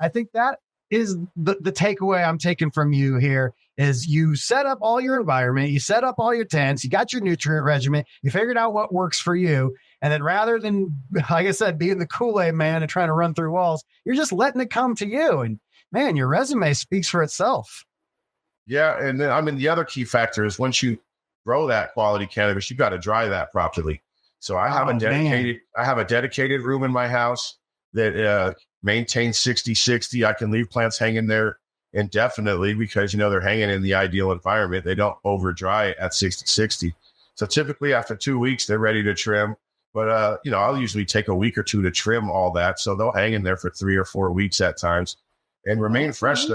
I think that is the takeaway I'm taking from you here is you set up all your environment, you set up all your tents, you got your nutrient regimen, you figured out what works for you. And then rather than, like I said, being the Kool-Aid man and trying to run through walls, you're just letting it come to you. And man, your resume speaks for itself. Yeah. And then, I mean, the other key factor is once you grow that quality cannabis, you got to dry that properly. So I have a dedicated room in my house that maintains 60-60. I can leave plants hanging there indefinitely because, they're hanging in the ideal environment. They don't over dry at 60-60. So typically after 2 weeks, they're ready to trim. But, I'll usually take a week or two to trim all that. So they'll hang in there for 3 or 4 weeks at times and remain fresh.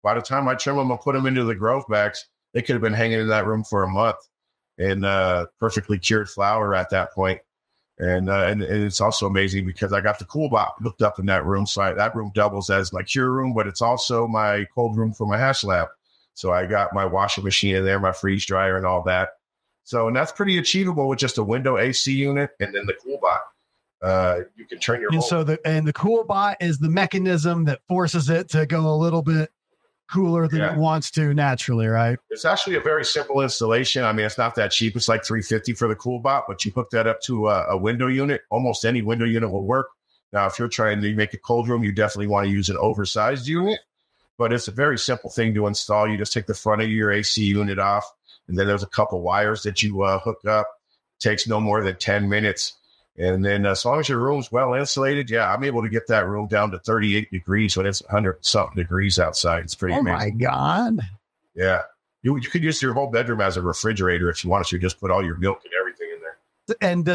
By the time I trim them and put them into the growth bags, they could have been hanging in that room for a month in perfectly cured flower at that point. And it's also amazing because I got the cool bot hooked up in that room. So that room doubles as my cure room, but it's also my cold room for my hash lab. So I got my washing machine in there, my freeze dryer and all that. So, and that's pretty achievable with just a window AC unit and then the cool bot. You can turn your the cool bot is the mechanism that forces it to go a little bit cooler than it wants to naturally, right? It's actually a very simple installation. I mean, it's not that cheap. It's like $350 for the cool bot, but you hook that up to a window unit. Almost any window unit will work. Now, if you're trying to make a cold room, you definitely want to use an oversized unit, but it's a very simple thing to install. You just take the front of your AC unit off, and then there's a couple wires that you hook up. It takes no more than 10 minutes. And then as long as your room's well insulated, I'm able to get that room down to 38 degrees when it's 100-something degrees outside. It's pretty amazing. Oh, my God. Yeah. You could use your whole bedroom as a refrigerator if you wanted to. Just put all your milk and everything in there. And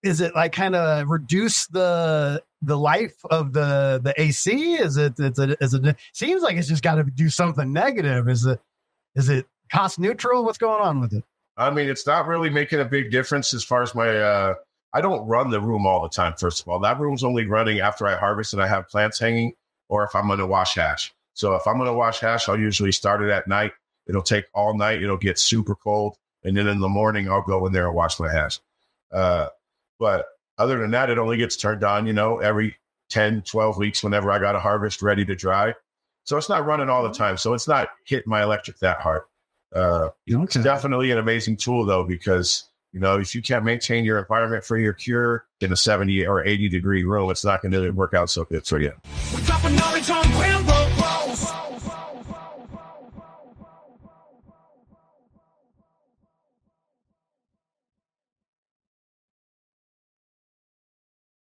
is it like kind of reduce the life of the AC? Is it seems like it's just got to do something negative. Is it cost neutral? What's going on with it? I mean, it's not really making a big difference as far as my, I don't run the room all the time, first of all. That room's only running after I harvest and I have plants hanging or if I'm going to wash hash. So if I'm going to wash hash, I'll usually start it at night. It'll take all night. It'll get super cold. And then in the morning, I'll go in there and wash my hash. But other than that, it only gets turned on, every 10, 12 weeks whenever I got a harvest ready to dry. So it's not running all the time. So it's not hitting my electric that hard. It's definitely an amazing tool, though, because if you can't maintain your environment for your cure in a 70 or 80 degree room, it's not going to work out so good for you. We're dropping knowledge on GRAMBO.